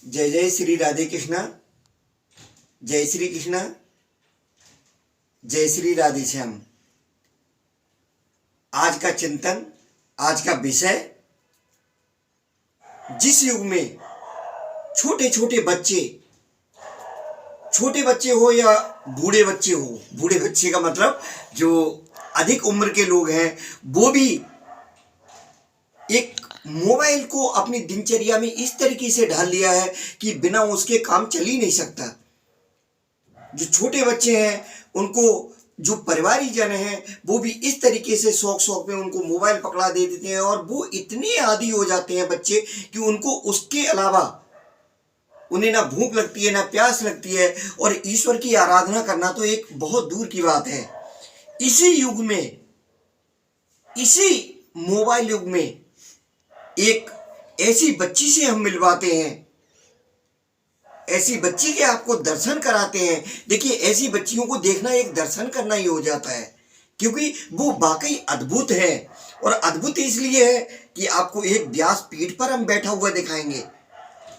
जय जय श्री राधे कृष्णा, जय श्री कृष्णा, जय श्री राधे श्याम। आज का चिंतन, आज का विषय, जिस युग में छोटे छोटे बच्चे हो या बूढ़े बच्चे हो, बूढ़े बच्चे का मतलब जो अधिक उम्र के लोग हैं, वो भी एक मोबाइल को अपनी दिनचर्या में इस तरीके से ढाल लिया है कि बिना उसके काम चल ही नहीं सकता। जो छोटे बच्चे हैं, उनको जो परिवारी जन हैं, वो भी इस तरीके से शौक में उनको मोबाइल पकड़ा दे देते हैं और वो इतने आदी हो जाते हैं बच्चे कि उनको उसके अलावा उन्हें ना भूख लगती है, ना प्यास लगती है, और ईश्वर की आराधना करना तो एक बहुत दूर की बात है। इसी युग में, इसी मोबाइल युग में एक ऐसी बच्ची से हम मिलवाते हैं, ऐसी बच्ची के आपको दर्शन कराते हैं। देखिए, ऐसी बच्चियों को देखना एक दर्शन करना ही हो जाता है, क्योंकि वो वाकई अद्भुत है। और अद्भुत इसलिए है कि आपको एक व्यास पीठ पर हम बैठा हुआ दिखाएंगे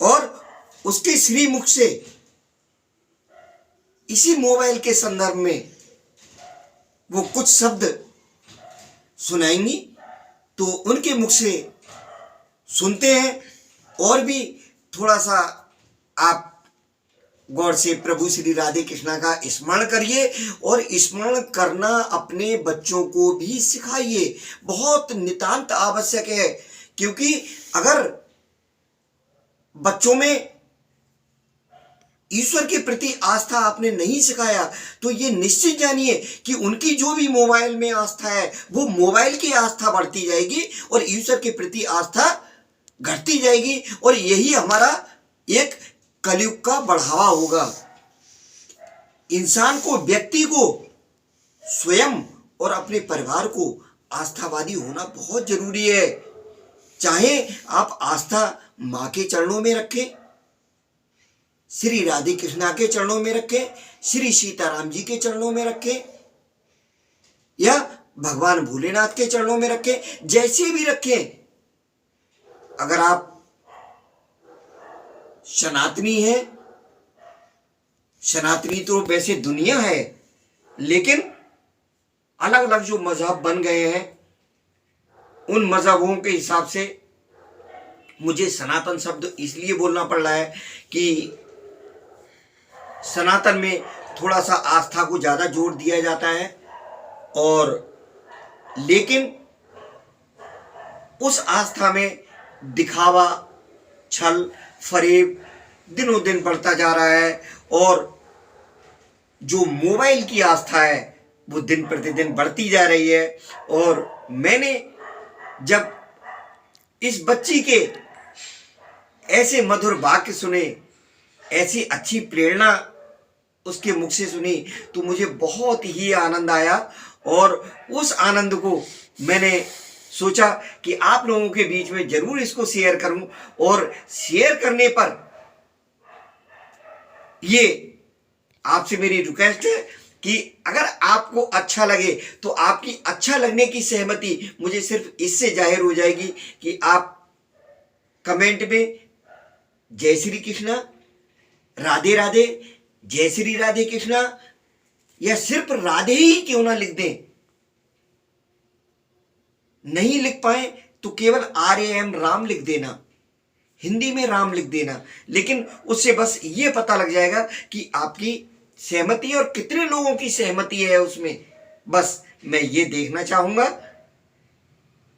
और उसके श्रीमुख से इसी मोबाइल के संदर्भ में वो कुछ शब्द सुनाएंगी, तो उनके मुख से सुनते हैं और भी थोड़ा सा आप गौर से प्रभु श्री राधे कृष्णा का स्मरण करिए और स्मरण करना अपने बच्चों को भी सिखाइए। बहुत नितांत आवश्यक है, क्योंकि अगर बच्चों में ईश्वर के प्रति आस्था आपने नहीं सिखाया तो ये निश्चित जानिए कि उनकी जो भी मोबाइल में आस्था है, वो मोबाइल की आस्था बढ़ती जाएगी और ईश्वर के प्रति आस्था घटती जाएगी। और यही हमारा एक कलयुग का बढ़ावा होगा। इंसान को, व्यक्ति को स्वयं और अपने परिवार को आस्थावादी होना बहुत जरूरी है। चाहे आप आस्था माँ के चरणों में रखें, श्री राधे कृष्णा के चरणों में रखें, श्री सीताराम जी के चरणों में रखें, या भगवान भोलेनाथ के चरणों में रखें, जैसे भी रखें। अगर आप सनातनी है, सनातनी तो वैसे दुनिया है, लेकिन अलग अलग जो मजहब बन गए हैं, उन मजहबों के हिसाब से मुझे सनातन शब्द इसलिए बोलना पड़ रहा है कि सनातन में थोड़ा सा आस्था को ज्यादा जोर दिया जाता है, और लेकिन उस आस्था में दिखावा, छल फरेब दिनों दिन बढ़ता जा रहा है, और जो मोबाइल की आस्था है वो दिन प्रतिदिन बढ़ती जा रही है। और मैंने जब इस बच्ची के ऐसे मधुर वाक्य सुने, ऐसी अच्छी प्रेरणा उसके मुख से सुनी, तो मुझे बहुत ही आनंद आया। और उस आनंद को मैंने सोचा कि आप लोगों के बीच में जरूर इसको शेयर करूं, और शेयर करने पर ये आपसे मेरी रिक्वेस्ट है कि अगर आपको अच्छा लगे तो आपकी अच्छा लगने की सहमति मुझे सिर्फ इससे जाहिर हो जाएगी कि आप कमेंट में जय श्री कृष्णा, राधे राधे, जय श्री राधे कृष्णा, या सिर्फ राधे ही क्यों ना लिख दें। नहीं लिख पाए तो केवल RAM राम लिख देना, हिंदी में राम लिख देना, लेकिन उससे बस ये पता लग जाएगा कि आपकी सहमति और कितने लोगों की सहमति है उसमें। बस मैं ये देखना चाहूंगा।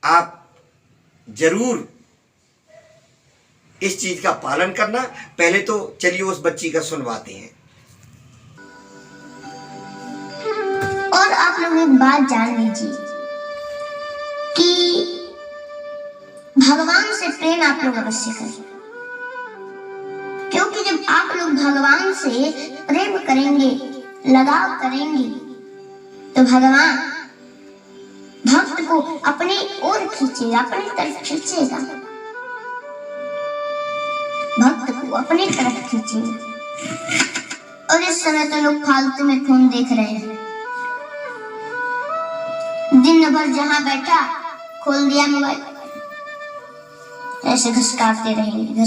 आप जरूर इस चीज का पालन करना। पहले तो चलिए उस बच्ची का सुनवाते हैं। और आप लोग एक बात जान लीजिए कि भगवान से प्रेम आप लोग अवश्य करें, क्योंकि जब आप लोग भगवान से प्रेम करेंगे, लगाव करेंगे, तो भगवान भक्त को अपनी ओर खींचेगा, अपनी तरफ खींचेगा, भक्त को अपनी तरफ खींचेगा। और इस समय तो लोग फालतू में फोन देख रहे हैं, दिन भर जहां बैठा खोल दिया मोबाइल, ऐसे घसकाते रहेंगे।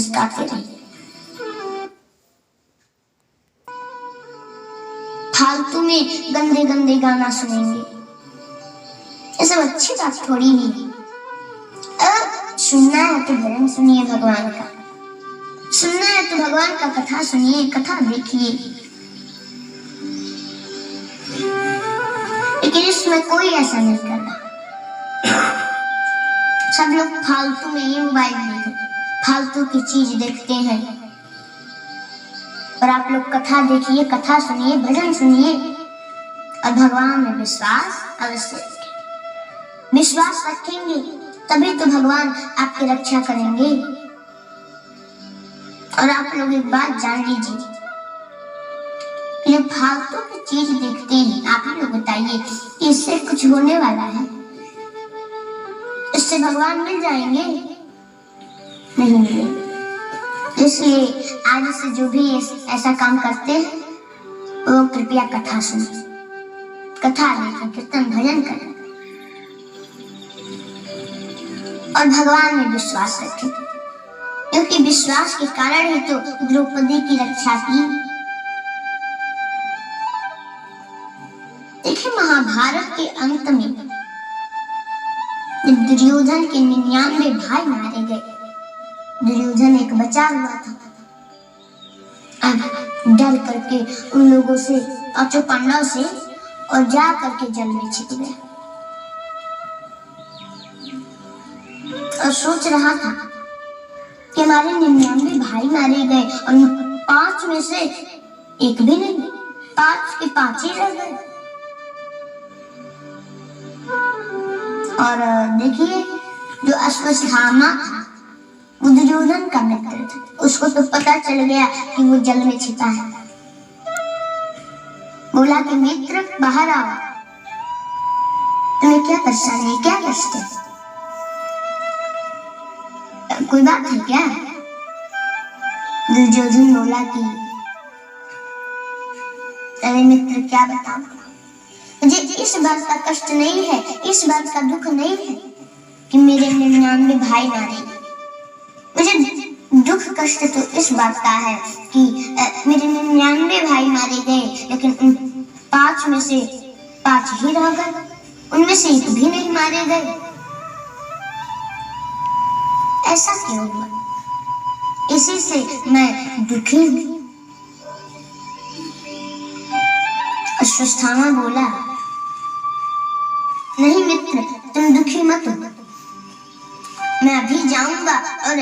फालतू में गंदे गंदे गाना सुनेंगे। ये सब अच्छी बात थोड़ी ही है। अगर सुनना है तो भजन सुनिए भगवान का, सुनना है तो भगवान का कथा सुनिए, कथा देखिए। लेकिन इसमें कोई ऐसा नहीं कर रहा। सब लोग फालतू में ही मोबाइल देखते, फालतू की चीज देखते हैं। और आप लोग कथा देखिए, कथा सुनिए, भजन सुनिए और भगवान में विश्वास अवश्य रखें। विश्वास रखेंगे तभी तो भगवान आपकी रक्षा करेंगे। और आप लोग एक बात जान लीजिए, ये फालतू की चीज देखते हैं, आप ही लोग बताइए इससे कुछ होने वाला है? इससे भगवान मिल जाएंगे? नहीं मिलेंगे। इसलिए आज से जो भी ऐसा काम करते हैं वो कृपया कथा सुने, कथा देखें, कीर्तन भजन करें और भगवान में विश्वास रखें, क्योंकि विश्वास के कारण ही तो द्रौपदी की रक्षा की। देखिए महाभारत के अंत में जब दुर्योधन के 99 भाई मारे गए, दुर्योधन एक बचा हुआ था। अब डर करके उन लोगों से, पांचों पांडव से, और जा करके जल में छिप गया और सोच रहा था कि हमारे 99 भाई मारे गए और 5 में से एक भी नहीं, 5 के 5 ही रह गए। और देखिए जो अश्वत्थामा था वो दुर्योधन का मित्र था, उसको तो पता चल गया कि वो जल में छिपा है। बोला कि मित्र बाहर आओ, तुम्हें क्या परेशानी है, क्या कष्ट है, कोई बात है क्या? दुर्योधन बोला कि अरे मित्र क्या बताऊं, मुझे इस बात का कष्ट नहीं है, इस बात का दुख नहीं है कि मेरे 99 भाई मारे। मुझे दुख कष्ट तो इस बात का है कि मेरे 99 भाई मारे गए, लेकिन उन 5 में से 5 ही रह गए, उनमें से एक भी नहीं मारे गए। ऐसा क्यों हुआ? इसी से मैं दुखी हूं। अश्वत्थामा बोला नहीं मित्र, तुम दुखी मत हो, मैं अभी जाऊंगा और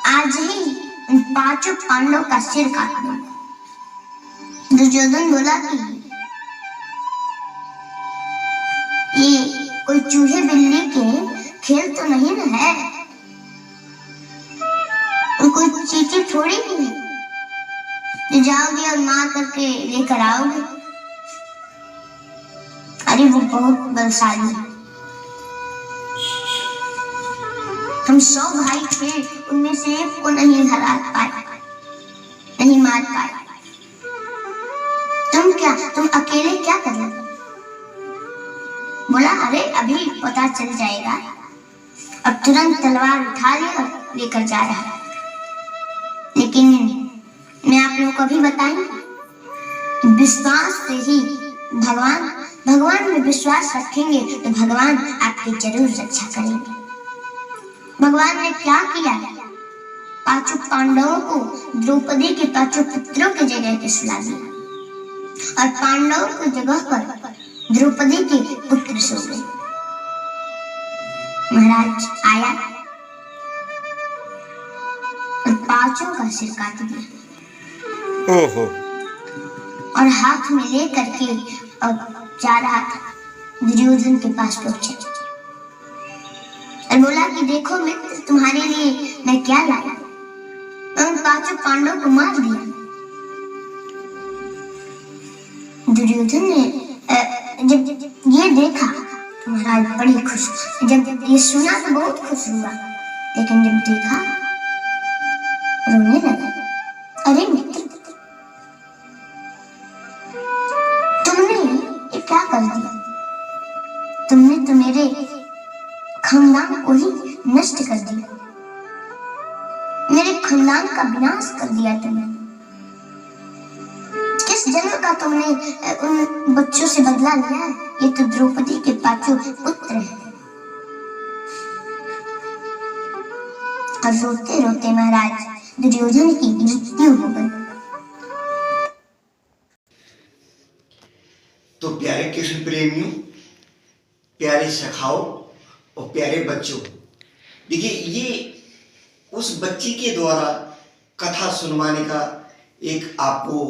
आज ही उन 5 पांडवों का सिर काट दूंगा। दुर्योधन बोला कि ये कोई चूहे बिल्ली के खेल तो नहीं ना है, कोई चींटी थोड़ी ही है जो जाओगे और मार करके लेकर आओगे। अरे वो बहुत बलशाली है, हम 100 भाई थे, उनमें से एक को नहीं हरा पाए, नहीं मार पाए। तुम अकेले क्या कर लोगे? बोला अरे अभी पता चल जाएगा। अब तुरंत तलवार उठा लिया और लेकर जा रहा है। लेकिन मैं आप लोगों को भी बताऊं, विश्वास से ही भगवान में विश्वास रखेंगे तो भगवान आपकी जरूर रक्षा करेंगे। भगवान ने क्या किया? 5 पांडवों को द्रौपदी के 5 पुत्रों की जगह पे सुला दिया और पांडवों की जगह पर द्रौपदी के पुत्र सो गए। महाराज आया और 5 का सिर काट दिया। ओहो। और हाथ में ले करके और जा रहा था, दुर्योधन के पास पहुंचे और बोला कि देखो मित्र, तुम्हारे लिए मैं क्या लाया। उन 5 पांडवों को मार दिया। दुर्योधन ने जब ये देखा तो महाराज बड़ी खुश, जब ये सुना तो बहुत खुश हुआ, लेकिन जब देखा रोने लगा। अरे मित्र, तुमने ये क्या कर दिया? तुमने तो मेरे खानदान को ही नष्ट कर दिया, मेरे खानदान का विनाश कर दिया तुमने। किस जन्म का तुमने उन बच्चों से बदला लिया है? ये तो द्रौपदी के पांचों पुत्र हैं। और रोते रोते महाराज दुर्योधन की मृत्यु हो गई। तो प्यारे कृष्ण प्रेमियों, प्यारे सखाओं और प्यारे बच्चों, देखिए ये उस बच्ची के द्वारा कथा सुनवाने का एक आपको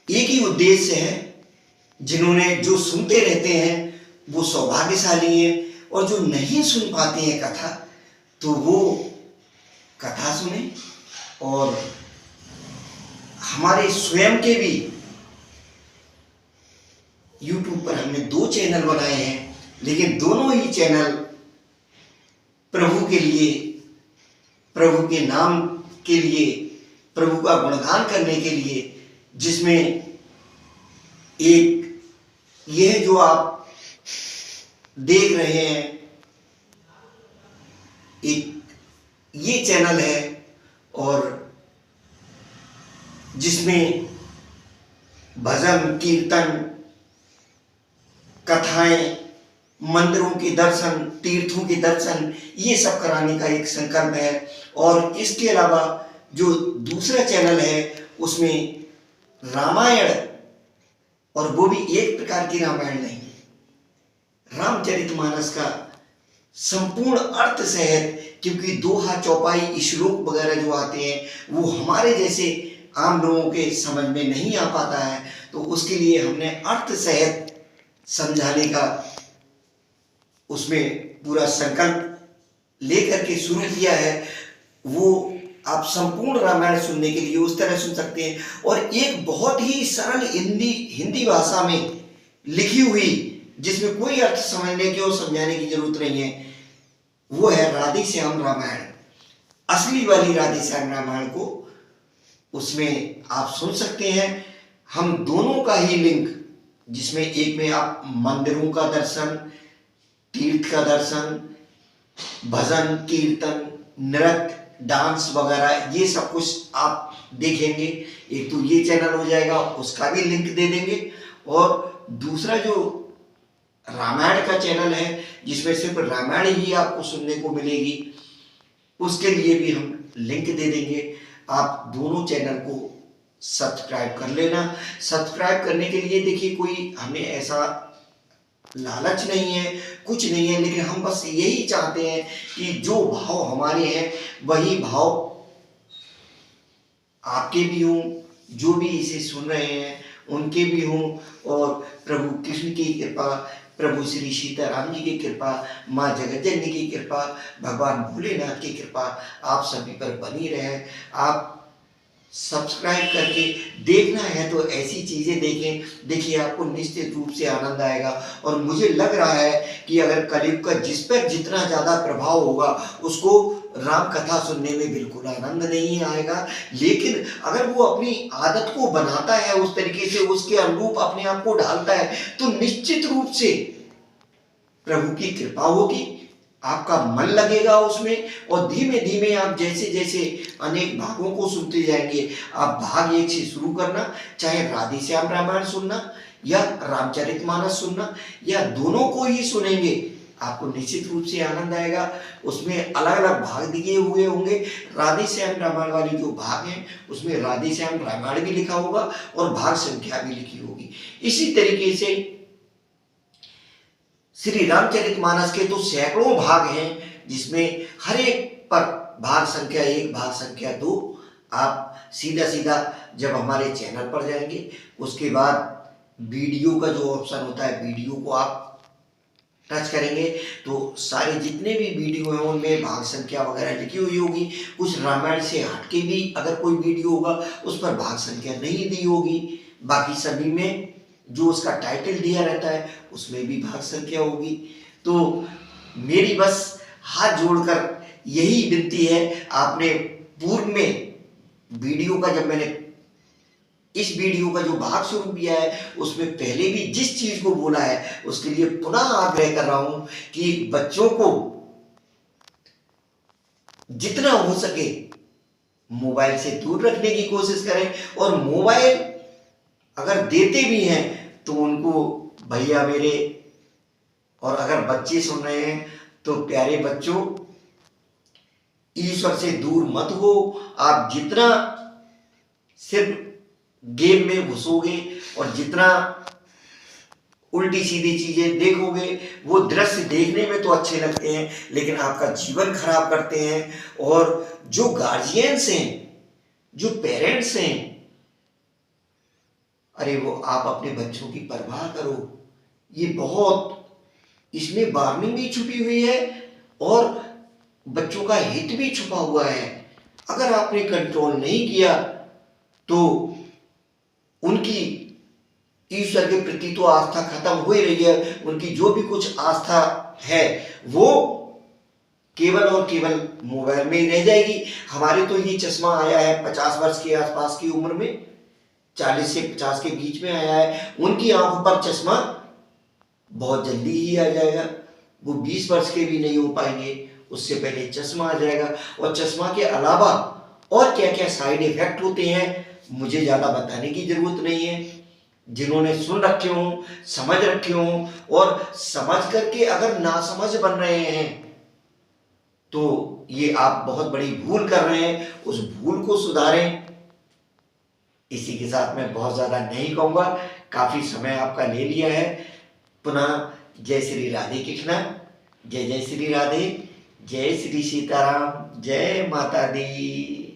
एक ही उद्देश्य है। जिन्होंने जो सुनते रहते हैं वो सौभाग्यशाली हैं, और जो नहीं सुन पाते हैं कथा, तो वो कथा सुने। और हमारे स्वयं के भी YouTube पर हमने 2 चैनल बनाए हैं, लेकिन दोनों ही चैनल प्रभु के लिए, प्रभु के नाम के लिए, प्रभु का गुणगान करने के लिए, जिसमें एक यह जो आप देख रहे हैं, एक ये चैनल है, और जिसमें भजन, कीर्तन, कथाएं, मंदिरों के दर्शन, तीर्थों के दर्शन, ये सब कराने का एक संकल्प है। और इसके अलावा जो दूसरा चैनल है उसमें रामायण, और वो भी एक प्रकार की रामायण नहीं, रामचरितमानस का संपूर्ण अर्थ सहित, क्योंकि दोहा, चौपाई, श्लोक वगैरह जो आते हैं वो हमारे जैसे आम लोगों के समझ में नहीं आ पाता है, तो उसके लिए हमने अर्थ सहित समझाने का उसमें पूरा संकल्प लेकर के शुरू किया है। वो आप संपूर्ण रामायण सुनने के लिए उस तरह सुन सकते हैं। और एक बहुत ही सरल हिंदी भाषा में लिखी हुई, जिसमें कोई अर्थ समझने की और समझाने की जरूरत नहीं है, वो है राधे श्याम रामायण। असली वाली राधे श्याम रामायण को उसमें आप सुन सकते हैं। हम दोनों का ही लिंक, जिसमें एक में आप मंदिरों का दर्शन, तीर्थ का दर्शन, भजन, कीर्तन, नृत्य, डांस वगैरह, ये सब कुछ आप देखेंगे। एक तो ये चैनल हो जाएगा, उसका भी लिंक दे देंगे। और दूसरा जो रामायण का चैनल है, जिसमें सिर्फ रामायण ही आपको सुनने को मिलेगी, उसके लिए भी हम लिंक दे देंगे। आप दोनों चैनल को सब्सक्राइब कर लेना। सब्सक्राइब करने के लिए देखिए कोई हमें ऐसा लालच नहीं है, कुछ नहीं है, लेकिन हम बस यही चाहते हैं कि जो भाव हमारे हैं वही भाव आपके भी हों, जो भी इसे सुन रहे हैं उनके भी हों। और प्रभु कृष्ण की कृपा, प्रभु श्री सीताराम जी की कृपा, माँ जगतजननी की कृपा, भगवान भोलेनाथ की कृपा आप सभी पर बनी रहे। आप सब्सक्राइब करके देखना है तो ऐसी चीजें देखें, देखिए आपको निश्चित रूप से आनंद आएगा। और मुझे लग रहा है कि अगर कलयुग का जिस पर जितना ज्यादा प्रभाव होगा, उसको राम कथा सुनने में बिल्कुल आनंद नहीं आएगा। लेकिन अगर वो अपनी आदत को बनाता है, उस तरीके से उसके अनुरूप अपने आप को ढालता है, तो निश्चित रूप से प्रभु की कृपा होगी, आपका मन लगेगा उसमें। और धीमे धीमे आप जैसे जैसे अनेक भागों को सुनते जाएंगे, आप भाग 1 से शुरू करना, चाहे राधे श्याम रामायण सुनना या रामचरितमानस सुनना, या दोनों को ही सुनेंगे, आपको निश्चित रूप से आनंद आएगा। उसमें अलग अलग भाग दिए हुए होंगे। राधे श्याम रामायण वाली जो भाग हैं उसमें राधे श्याम रामायण भी लिखा होगा और भाग संख्या भी लिखी होगी। इसी तरीके से श्री रामचरितमानस के तो सैकड़ों भाग हैं, जिसमें हर एक पर भाग संख्या 1, भाग संख्या 2 आप सीधा सीधा जब हमारे चैनल पर जाएंगे, उसके बाद वीडियो का जो ऑप्शन होता है, वीडियो को आप टच करेंगे तो सारे जितने भी वीडियो हैं उनमें भाग संख्या वगैरह लिखी हुई होगी। कुछ रामायण से हटके भी अगर कोई वीडियो होगा उस पर भाग संख्या नहीं दी होगी। बाकी सभी में जो उसका टाइटल दिया रहता है उसमें भी भाग संख्या होगी। तो मेरी बस हाथ जोड़कर यही विनती है, आपने पूर्व में वीडियो का, जब मैंने इस वीडियो का जो भाग शुरू किया है उसमें पहले भी जिस चीज को बोला है उसके लिए पुनः आग्रह कर रहा हूं कि बच्चों को जितना हो सके मोबाइल से दूर रखने की कोशिश करें। और मोबाइल अगर देते भी हैं तो उनको भैया मेरे, और अगर बच्चे सुन रहे हैं तो प्यारे बच्चों, ईश्वर से दूर मत हो। आप जितना सिर्फ गेम में घुसोगे और जितना उल्टी सीधी चीजें देखोगे, वो दृश्य देखने में तो अच्छे लगते हैं लेकिन आपका जीवन खराब करते हैं। और जो गार्जियंस हैं, जो पेरेंट्स हैं, अरे वो आप अपने बच्चों की परवाह करो। ये बहुत, इसमें वार्निंग भी छुपी हुई है और बच्चों का हित भी छुपा हुआ है। अगर आपने कंट्रोल नहीं किया तो उनकी ईश्वर के प्रति तो आस्था खत्म हो ही रही है। उनकी जो भी कुछ आस्था है वो केवल और केवल मोबाइल में ही रह जाएगी। हमारे तो ये चश्मा आया है 50 वर्ष के आसपास की उम्र में, 40 से 50 के बीच में आया है। उनकी आंखों पर चश्मा बहुत जल्दी ही आ जाएगा। वो 20 वर्ष के भी नहीं हो पाएंगे, उससे पहले चश्मा आ जाएगा। और चश्मा के अलावा और क्या क्या साइड इफेक्ट होते हैं मुझे ज़्यादा बताने की जरूरत नहीं है। जिन्होंने सुन रखे हों, समझ रखे हों, और समझ करके अगर नासमझ बन रहे हैं तो ये आप बहुत बड़ी भूल कर रहे हैं। उस भूल को सुधारें। इसी के साथ मैं बहुत ज़्यादा नहीं कहूँगा, काफ़ी समय आपका ले लिया है। पुनः जय श्री राधे कृष्णा, जय जय श्री राधे, जय श्री सीताराम, जय माता दी।